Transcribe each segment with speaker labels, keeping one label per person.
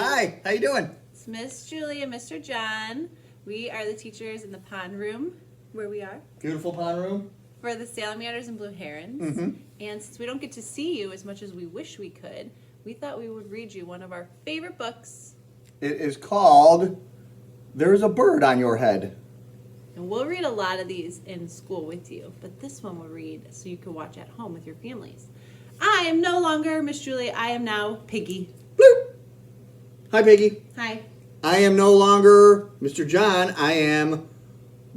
Speaker 1: Hi, how you doing?
Speaker 2: It's Miss Julie and Mr. John. We are the teachers in the pond room where we are
Speaker 1: Beautiful pond room.
Speaker 2: for the salamanders and blue herons. And since we don't get to see you as much as we wish we could, we thought we would read you one of our favorite books.
Speaker 1: It is called There's a Bird on Your Head.
Speaker 2: And we'll read a lot of these in school with you, but this one we'll read so you can watch at home with your families. I am no longer Miss Julie, I am now Piggy.
Speaker 1: Bloop. Hi, Piggy.
Speaker 2: Hi.
Speaker 1: I am no longer Mr. John. I am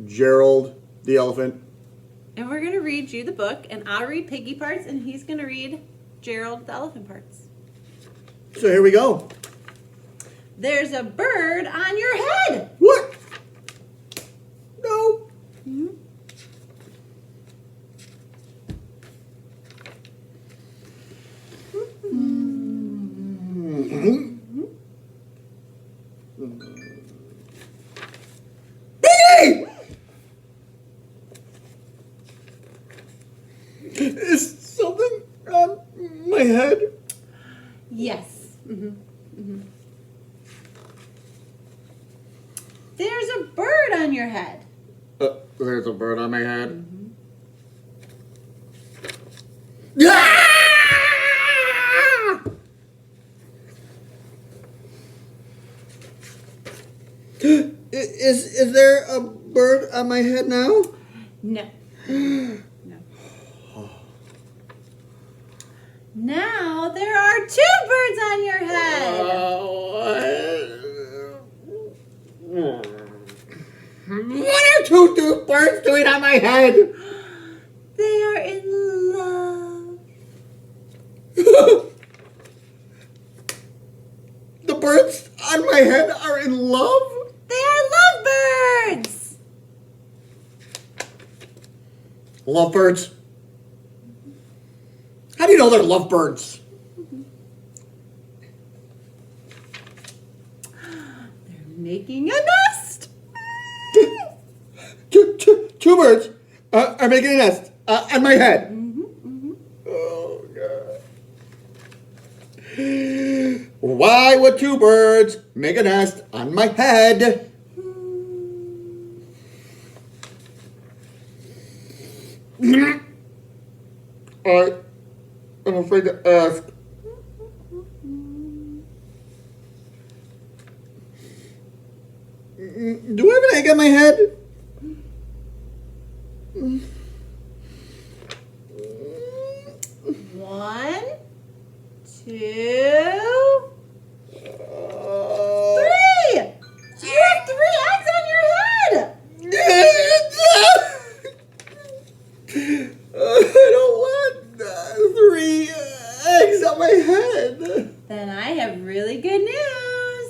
Speaker 1: Gerald the elephant.
Speaker 2: And we're going to read you the book, and I'll read Piggy parts, and he's going to read Gerald the elephant parts.
Speaker 1: So here we go.
Speaker 2: There's a bird on your head.
Speaker 1: What? No. Piggy! Is something on my head?
Speaker 2: Yes. There's a bird on your head.
Speaker 1: There's a bird on my head. Is there a bird on my head now?
Speaker 2: No. No. Now there are two birds on your head.
Speaker 1: What are two birds doing on my head?
Speaker 2: They are in love.
Speaker 1: The birds on my head are in love?
Speaker 2: They are lovebirds.
Speaker 1: Lovebirds? How do you know they're lovebirds?
Speaker 2: They're making a nest.
Speaker 1: Two birds are making a nest on my head. Oh, God. Why would two birds make a nest on my head? I'm afraid to ask. Do I have an egg on my head?
Speaker 2: One, two, three. You have 3 eggs on your head.
Speaker 1: I don't want 3 eggs on my head.
Speaker 2: Then I have really good news.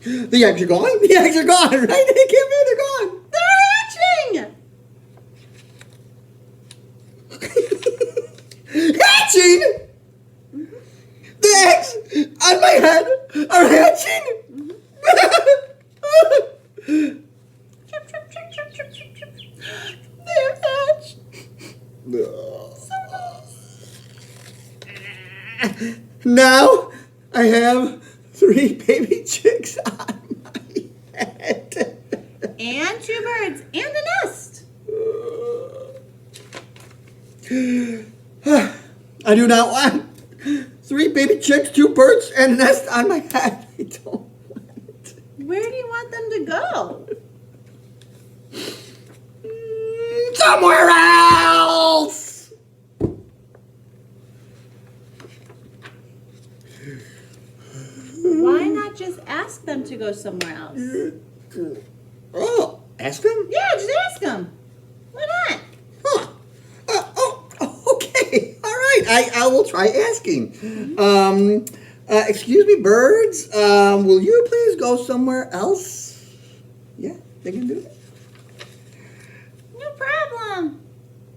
Speaker 1: The eggs are gone? The eggs are gone, right? They came in, they're gone.
Speaker 2: They're hatching.
Speaker 1: Hatching? The eggs on my head are hatching?
Speaker 2: Chirp, chirp, chirp, chirp, chirp, chirp, chirp. They're hatched.
Speaker 1: Now I have 3 baby chicks on my head.
Speaker 2: And 2 birds and a nest.
Speaker 1: I do not want 3 baby chicks, 2 birds, and a nest on my head. I don't want it.
Speaker 2: Where do you want them to go?
Speaker 1: Somewhere else!
Speaker 2: Why not just ask them to go somewhere else?
Speaker 1: Oh, ask them?
Speaker 2: Yeah, just ask them. Why not?
Speaker 1: Huh. Okay. All right. I will try asking. Excuse me, birds. Will you please go somewhere else? Yeah, they can do it.
Speaker 2: No problem.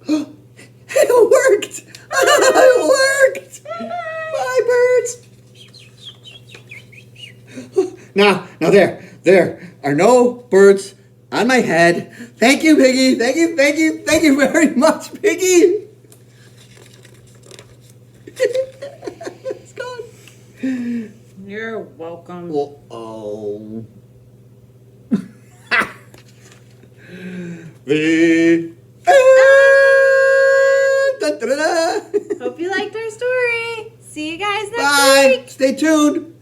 Speaker 1: It worked. It worked. Bye, birds. Now there are no birds on my head. Thank you, Piggy. Thank you very much, Piggy. It's gone.
Speaker 2: You're welcome.
Speaker 1: Well, oh. The end. Da, da, da, da.
Speaker 2: Hope you liked our story. See you guys next
Speaker 1: Bye.
Speaker 2: week.
Speaker 1: Stay tuned.